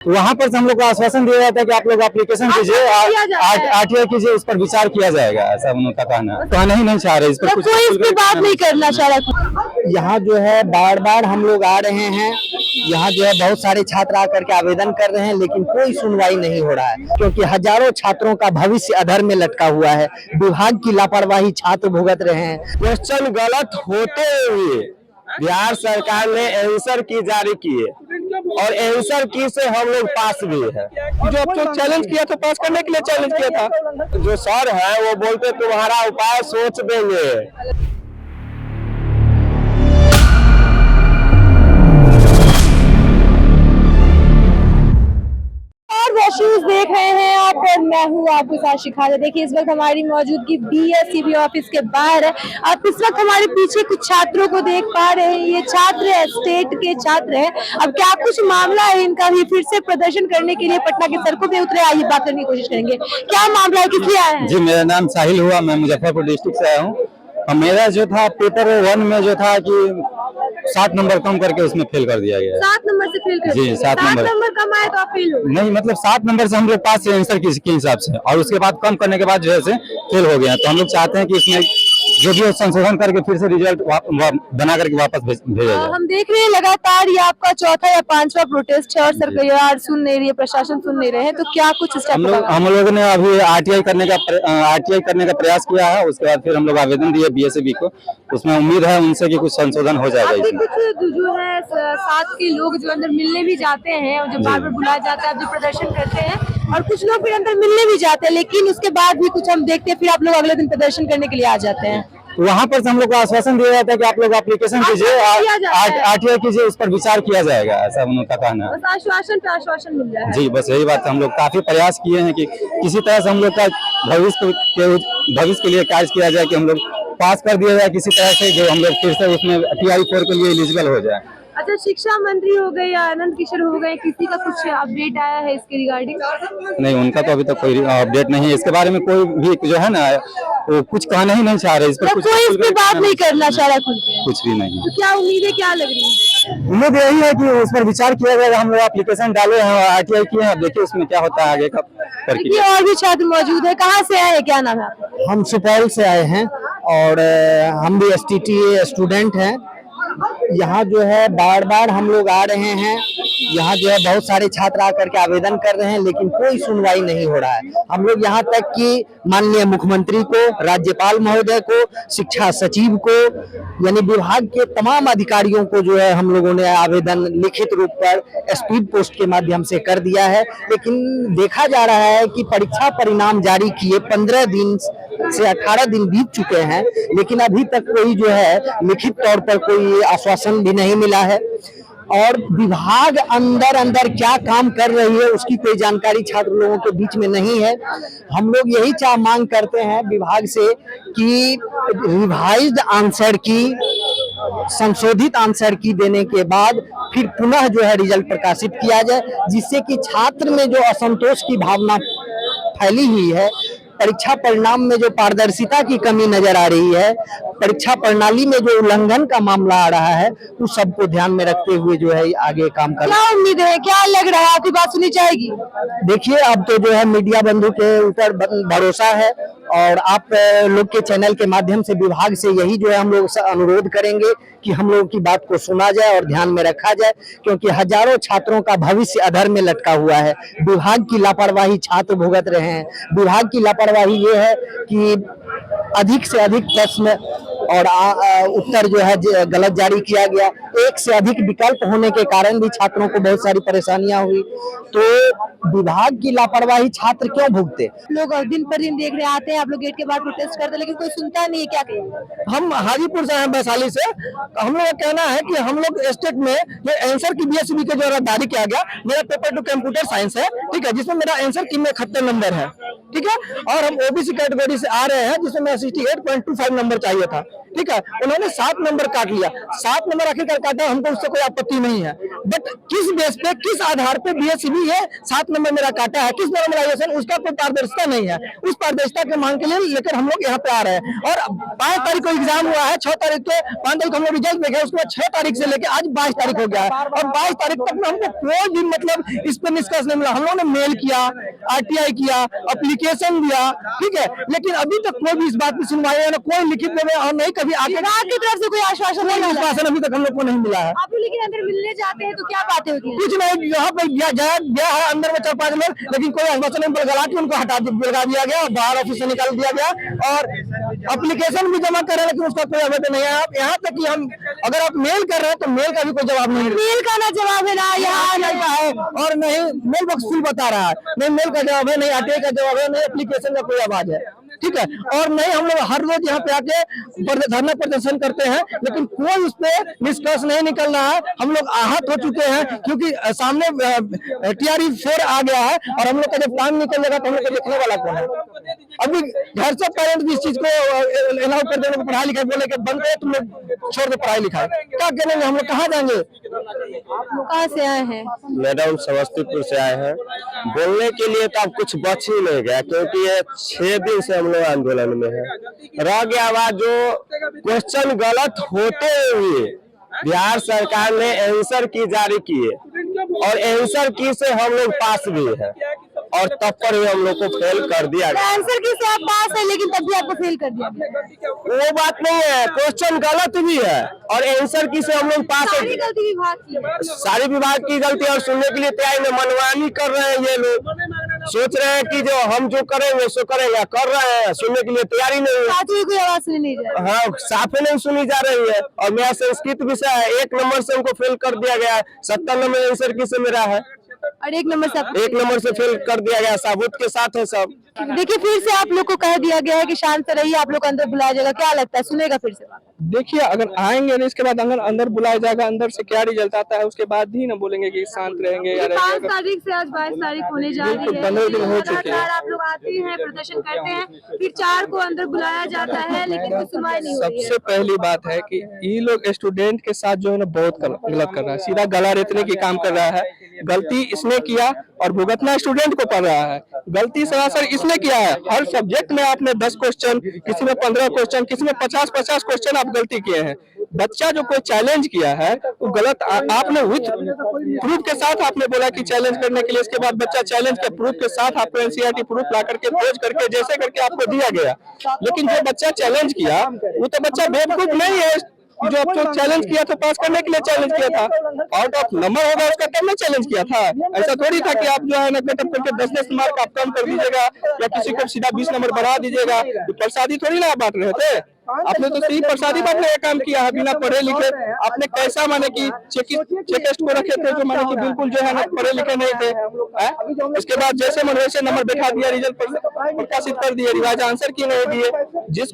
वहाँ पर हम लोग को आश्वासन दिया जाता है कि आप लोग एप्लीकेशन कीजिए, आरटीआई कीजिए, उस पर विचार किया जाएगा, ऐसा उनका कहना है। कहना ही नहीं चाह रहे, इस पर कुछ कोई इस पे बात नहीं करना चाह रहा। यहाँ जो है बार बार हम लोग आ रहे हैं, यहाँ जो है बहुत सारे छात्र आकर के आवेदन कर रहे हैं, लेकिन कोई सुनवाई नहीं हो रहा है, क्योंकि हजारों छात्रों का भविष्य अधर में लटका हुआ है। विभाग की लापरवाही छात्र भुगत रहे हैं। क्वेश्चन गलत होते हुए बिहार सरकार ने आंसर की जारी की है और आंसर की से हम लोग पास भी है। जो तो चैलेंज किया तो पास करने के लिए चैलेंज किया था। जो सर है वो बोलते तुम्हारा उपाय सोच देंगे। शूज देख रहे हैं आप और मैं हूँ आपके साथ शिखा। देखिए इस वक्त हमारी मौजूदगी बीएसईबी ऑफिस के बाहर है। आप इस वक्त हमारे पीछे कुछ छात्रों को देख पा रहे हैं। ये छात्र है, स्टेट के छात्र हैं। अब क्या कुछ मामला है इनका, ये फिर से प्रदर्शन करने के लिए पटना के सड़कों पे उतरे। आइए बात करने की कोशिश करेंगे, क्या मामला है, किस लिए आए हैं? जी मेरा नाम साहिल हुआ, मैं मुजफ्फरपुर डिस्ट्रिक्ट से आया हूँ। मेरा जो था पेपर 1 में जो था कि 7 नंबर कम करके उसमें फेल कर दिया गया। 7 नंबर से फेल कर? जी 7 नंबर कम आए तो आप फेल हो? नहीं, मतलब 7 नंबर से हम लोग पास से आंसर के हिसाब से, और उसके बाद कम करने के बाद जो है फेल हो गया। तो हम लोग चाहते हैं कि इसमें जो भी संशोधन करके फिर से रिजल्ट बना करके वापस भेजा जाए। हम देख रहे हैं लगातार ये आपका चौथा या 5वां प्रोटेस्ट है और सरकार सुन नहीं रही है, प्रशासन सुन नहीं रहे हैं, तो क्या कुछ हम लोगों ने अभी आरटीआई करने का प्रयास किया है। उसके बाद फिर हम लोग आवेदन दिए बीएसईबी को। उसमें उम्मीद है उनसे कि कुछ संशोधन हो जाएगा। कुछ जो है साथ के लोग जो अंदर मिलने भी जाते हैं, जो बार बार बुलाया जाता है, जो प्रदर्शन करते हैं, और कुछ लोग फिर अंदर मिलने भी जाते हैं, लेकिन उसके बाद भी कुछ हम देखते हैं फिर आप लोग अगले दिन प्रदर्शन करने के लिए आ जाते हैं। वहाँ पर हम लोग को आश्वासन दिया जाता है कि आप लोग एप्लीकेशन कीजिए, आरटीआई कीजिए, उस पर विचार किया जाएगा, ऐसा उनका कहना है। बस आश्वासन पे आश्वासन मिल रहा है। जी बस यही बात। हम लोग काफी प्रयास किए हैं कि किसी तरह से हम लोग का भविष्य के लिए कार्य किया जाए, कि हम लोग पास कर दिया जाए किसी तरह से, जो हम लोग फिर से उसमें TI-4 के लिए एलिजिबल हो जाए। अच्छा, शिक्षा मंत्री हो गए या आनंद किशोर हो गए, किसी का कुछ अपडेट आया है इसके रिगार्डिंग? नहीं, उनका तो अभी तक कोई अपडेट नहीं है। इसके बारे में कोई भी जो है ना वो कुछ कहना ही नहीं चाह रहे। इस पर कोई इस पे बात नहीं करना चाह रहा, कुछ भी नहीं। तो क्या उम्मीदें क्या लग रही है? उम्मीद यही है कि उस पर विचार किया जाएगा। हम लोग एप्लीकेशन डाले हैं और आरटीआई किए हैं, देखिए उसमें क्या होता है आगे का। और भी छात्र मौजूद है, कहाँ से आए हैं, क्या नाम है आपका? हम सुपौल से आए हैं और हम भी STTA स्टूडेंट हैं। यहाँ जो है बार बार हम लोग आ रहे हैं, यहाँ जो है बहुत सारे छात्र आकर के आवेदन कर रहे हैं, लेकिन कोई सुनवाई नहीं हो रहा है। हम लोग यहाँ तक कि माननीय मुख्यमंत्री को, राज्यपाल महोदय को, शिक्षा सचिव को, यानी विभाग के तमाम अधिकारियों को जो है हम लोगों ने आवेदन लिखित रूप पर स्पीड पोस्ट के माध्यम से कर दिया है। लेकिन देखा जा रहा है कि परीक्षा परिणाम जारी किए 15 दिन से 18 दिन बीत चुके हैं, लेकिन अभी तक कोई जो है लिखित तौर पर कोई आश्वासन भी नहीं मिला है। और विभाग अंदर क्या काम कर रही है उसकी कोई जानकारी छात्र लोगों के बीच में नहीं है। हम लोग यही मांग करते हैं विभाग से कि रिवाइज्ड आंसर की, संशोधित आंसर की देने के बाद फिर पुनः जो है रिजल्ट प्रकाशित किया जाए, जिससे कि छात्र में जो असंतोष की भावना फैली हुई है, परीक्षा परिणाम में जो पारदर्शिता की कमी नजर आ रही है, परीक्षा प्रणाली में जो उल्लंघन का मामला आ रहा है, उस सबको ध्यान में रखते हुए जो है आगे काम करना। क्या उम्मीद है, क्या लग रहा है, आपकी बात सुनी जाएगी? देखिए अब तो जो है मीडिया बंधु के ऊपर भरोसा है, और आप लोग के चैनल के माध्यम से विभाग से यही जो है हम लोग अनुरोध करेंगे कि हम लोगों की बात को सुना जाए और ध्यान में रखा जाए, क्योंकि हजारों छात्रों का भविष्य अधर में लटका हुआ है। विभाग की लापरवाही छात्र भुगत रहे हैं। विभाग की लापरवाही ये है कि अधिक से अधिक प्रश्न और उत्तर जो है गलत जारी किया गया। एक से अधिक विकल्प होने के कारण भी छात्रों को बहुत सारी परेशानियां हुई। तो विभाग की लापरवाही छात्र क्यों भुगते? लोग दिन पर दिन देख रहे आते हैं, आप लोग गेट के बाहर प्रोटेस्ट करते हैं, लेकिन कोई सुनता नहीं है, क्या कहेंगे? हम हाजीपुर से हैं, वैशाली से। हम लोग का कहना है कि हम लोग स्टेट में जो आंसर की बीएसईबी के द्वारा जारी किया गया, मेरा पेपर 2 कंप्यूटर साइंस है, ठीक है, जिसमें मेरा आंसर की में 71 नंबर है। ठीक है। और हम ओबीसी कैटेगरी से आ रहे हैं जिसमें 68.25 नंबर चाहिए था, ठीक है। उन्होंने 7 नंबर काट लिया, 7 नंबर आखिरकार काटा, हमको उससे कोई आपत्ति नहीं है, बट किस बेस पे, किस आधार पे बीएससीबी ये 7 नंबर मेरा काटा है, किस नॉर्मलाइजेशन, उसका कोई पारदर्शिता नहीं है। उस पारदर्शिता के मांग के लिए लेकर हम लोग यहाँ पे आ रहे हैं। और 5 तारीख को एग्जाम हुआ है, 6 तारीख को 5 तारीख को हम लोग रिजल्ट देखे, उसके बाद 6 तारीख से लेकर आज 22 तारीख हो गया है, और 22 तारीख तक में हमको कोई भी मतलब इस पे निष्कर्ष नहीं मिला। हम लोगों ने मेल किया, आरटीआई किया, एप्लीकेशन दिया, ठीक है, लेकिन अभी तक कोई भी इस बात की सुनवाई है, कोई लिखित में और नहीं कभी आगे की तरफ से कोई आश्वासन नहीं मिला। आश्वासन अभी तक हम लोग को नहीं मिला है। आप लेकिन अंदर मिलने जाते हैं तो क्या बातें होती हैं? कुछ नहीं, यहाँ पे गया है अंदर में 4-5 लोग, लेकिन कोई आश्वासन नहीं, बलगला के उनको बलगा दिया गया, बाहर ऑफिस से निकाल दिया गया, और एप्लीकेशन भी जमा कर रहे हैं लेकिन उसका कोई आवेदन नहीं है। आप यहाँ तक कि हम अगर आप मेल कर रहे हैं तो मेल का भी कोई जवाब नहीं है, मेल का ना जवाब है, ना यहाँ नहीं है, और नहीं मेल बॉक्स फुल बता रहा है, नहीं मेल का जवाब है, नहीं आरटीआई का जवाब है, नहीं एप्लीकेशन का कोई आवाज है, ठीक है। और नहीं हम लोग हर रोज यहाँ पे आके धरना प्रदर्शन करते हैं, लेकिन कोई उस पर निष्कर्ष नहीं निकल रहा है। हम लोग आहत हो चुके हैं क्योंकि सामने TRE-4 आ गया है, और हम लोग का जब टाइम निकल जाएगा तो हम लोग को देखने वाला कौन है। अभी घर से पेरेंट्स भी इस चीज को अलाउ कर देने को, पढ़ाई लिखाई बोले कि बंद है, तुम लोग छोड़ दो पढ़ाई लिखाई, क्या करेंगे हम लोग, कहाँ जाएंगे? कहाँ से आए हैं? मैडम समस्तीपुर से आए हैं। बोलने के लिए तो अब कुछ बच ही नहीं गया, क्योंकि ये 6 दिन से हम लोग आंदोलन में है। रह गया बात जो क्वेश्चन गलत होते हुए बिहार सरकार ने आंसर की जारी किए, और आंसर की से हम लोग पास भी है, और तब पर ही हम लोग को फेल कर दिया गया। आंसर की से आप पास है, लेकिन तब भी आपको फेल कर दिया गया। वो बात नहीं है, क्वेश्चन गलत भी है और आंसर की से हम लोग पास है। सारी गलती विभाग की है। सारी विभाग की गलती, और सुनने के लिए तैयार नहीं, मनमानी कर रहे हैं ये लोग, सोच रहे हैं कि जो हम जो करेंगे सो करेंगे, कर रहे हैं, सुनने के लिए तैयारी नहीं है। साथियों की आवाज सुनी नहीं जा रही। हाँ, साफे नहीं सुनी जा रही है। और मेरा संस्कृत विषय है, 1 नंबर से हमको फेल कर दिया गया है, 70 नंबर आंसर की से मेरा है, और 1 नंबर से आप 1 नंबर से फेल कर दिया गया, साबुत के साथ है सब। देखिए, फिर से आप लोग को कह दिया गया है कि शांत से रहिए, आप लोग को अंदर बुलाया जाएगा, क्या लगता है सुनेगा फिर से बात? देखिए, अगर आएंगे ना इसके बाद अंदर बुलाया जाएगा, अंदर से क्या रिजल्ट आता है उसके बाद ही ना बोलेंगे कि शांत रहेंगे या 5 तारीख से आज 22 तारीख होने जा रही है। 15 दिन हो चुके हैं। आप लोग आते हैं, प्रदर्शन करते हैं, फिर 4 को अंदर बुलाया जाता है, लेकिन कोई सुनवाई नहीं होती है। सबसे पहली बात है कि ये लोग स्टूडेंट के साथ जो है ना बहुत गलत कर रहा है, सीधा गला रेतने की काम कर रहा है। गलती इसने किया और भुगतना स्टूडेंट को पड़ रहा है। गलती सरासर इसने किया है। हर सब्जेक्ट में आपने 10 क्वेश्चन, किसी में 15 क्वेश्चन, किसी में 50-50 क्वेश्चन आप गलती किए हैं। बच्चा जो कोई चैलेंज किया है वो गलत, आपने विथ प्रूफ के साथ आपने बोला कि चैलेंज करने के लिए, इसके बाद बच्चा चैलेंज के प्रूफ के साथ आपको NCERT प्रूफ ला करके खोज करके जैसे करके आपको दिया गया। लेकिन जो बच्चा चैलेंज किया वो तो बच्चा बेवकूफ नहीं है, जो अब तो चैलेंज किया तो पास करने के लिए चैलेंज किया था, आउट ऑफ नंबर होगा उसका तब में चैलेंज किया था। ऐसा थोड़ी था कि आप जो है ना कटअप करके 10-10 मार्क आप कम कर दीजिएगा या किसी को सीधा 20 नंबर बढ़ा दीजिएगा। तो प्रसादी थोड़ी ना बांट रहे थे, आपने तो सिर्फ प्रसादी बांटने का काम किया है बिना पढ़े लिखे। आपने कैसा माने कि चेकिस्ट को रखे थे जो माने कि बिल्कुल जो है ना पढ़े लिखे नहीं थे। इसके बाद जैसे मन वैसे नंबर बैठा दिया, रिजल्ट प्रकाशित कर दिए, रिवाइज आंसर की नहीं दिए। जिस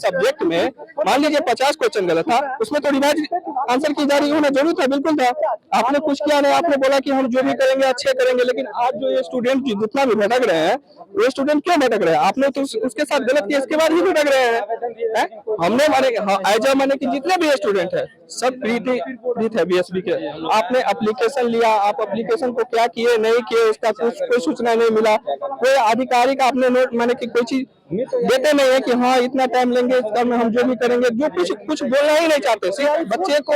सब्जेक्ट में मान लीजिए 50 क्वेश्चन गलत था, उसमें तो रिवाइज आंसर की जारी होना जरूरी था, बिल्कुल था। आपने कुछ किया नहीं, आपने बोला कि हम जो भी करेंगे अच्छे करेंगे। लेकिन आज जो ये स्टूडेंट जितना भी भटक रहे हैं, वो स्टूडेंट क्यों भटक रहे हैं? आपने तो उसके साथ गलत किया, इसके बाद ही भटक रहे हैं। हमने माने कि जितने भी स्टूडेंट है सब प्रीत है बीएसबी के। आपने एप्लीकेशन लिया, आप एप्लीकेशन को क्या किए नहीं किए उसका कोई सूचना नहीं मिला। कोई आधिकारिक आपने नोट माने कि कोई चीज देते नहीं है कि हाँ इतना टाइम लेंगे, तब हम जो भी करेंगे। जो कुछ बोलना ही नहीं चाहते, सिर्फ बच्चे को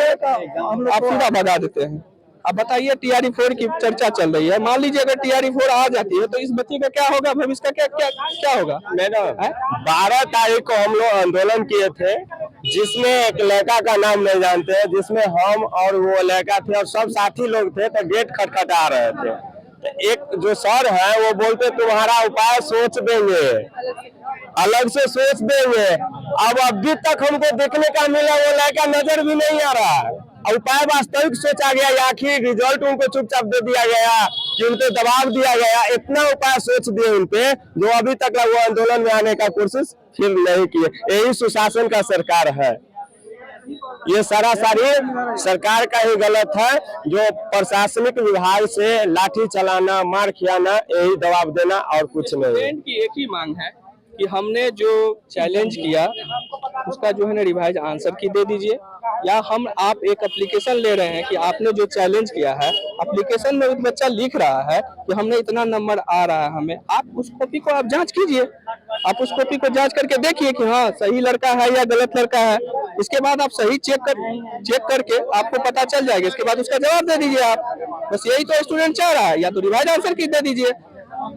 आप सीधा भगा देते हैं। अब बताइए, TRE-4 की चर्चा चल रही है, मान लीजिए अगर TRE-4 आ जाती है तो इस बच्चे का क्या होगा, भविष्य का क्या होगा? मैडम 12 तारीख को हम लोग आंदोलन किए थे, जिसमें एक लड़का का नाम नहीं जानते हैं, जिसमें हम और वो लड़का थे और सब साथी लोग थे। तो गेट खटखटा रहे थे, तो एक जो सर है वो बोलते तुम्हारा उपाय सोच देंगे, अलग से सोच देंगे। अब अभी तक हमको देखने का मिला वो लड़का नजर भी नहीं आ रहा है। उपाय वास्तविक सोचा गया या आखिर रिजल्ट उनको चुपचाप दे दिया गया कि उनको दबाव दिया गया? इतना उपाय सोच दिए उनपे जो अभी तक वो आंदोलन में आने का कोशिश फिर नहीं किए। यही सुशासन का सरकार है। ये सरासरी सरकार का ही गलत है, जो प्रशासनिक विभाग से लाठी चलाना, मार खियाना, यही दबाव देना और कुछ नहीं। स्टूडेंट की एक ही मांग है कि हमने जो चैलेंज किया उसका जो है ना रिवाइज आंसर की दे दीजिए, या आप एक एप्लीकेशन ले रहे हैं कि आपने जो चैलेंज किया है एप्लीकेशन में एक बच्चा लिख रहा है कि हमने इतना नंबर आ रहा है हमें, आप उस कॉपी को आप जांच कीजिए, आप उस कॉपी को जांच करके देखिए कि हाँ सही लड़का है या गलत लड़का है। इसके बाद आप सही चेक करके आपको पता चल जाएगा, इसके बाद उसका जवाब दे दीजिए आप। बस यही तो स्टूडेंट चाह रहा है, या तो रिवाइज आंसर की दे दीजिए,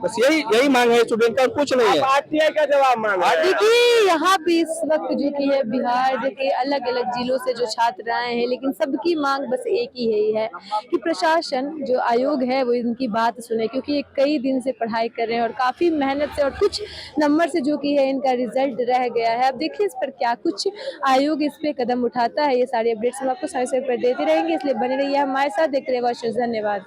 बस यही मांग है स्टूडेंट का, कुछ नहीं है। आरटीआई का जवाब मांगा। देखिए यहाँ पे इस वक्त जो कि है बिहार के अलग अलग जिलों से जो छात्र आए हैं, लेकिन सबकी मांग बस एक ही है कि प्रशासन जो आयोग है वो इनकी बात सुने, क्योंकि ये कई दिन से पढ़ाई कर रहे हैं और काफी मेहनत से और कुछ नंबर से जो कि है इनका रिजल्ट रह गया है। अब देखिए इस पर क्या कुछ आयोग इस पे कदम उठाता है। ये सारी अपडेट्स हम आपको समय समय पर देते रहेंगे, इसलिए बने रहिए हमारे साथ, देखते रहिए। बहुत धन्यवाद।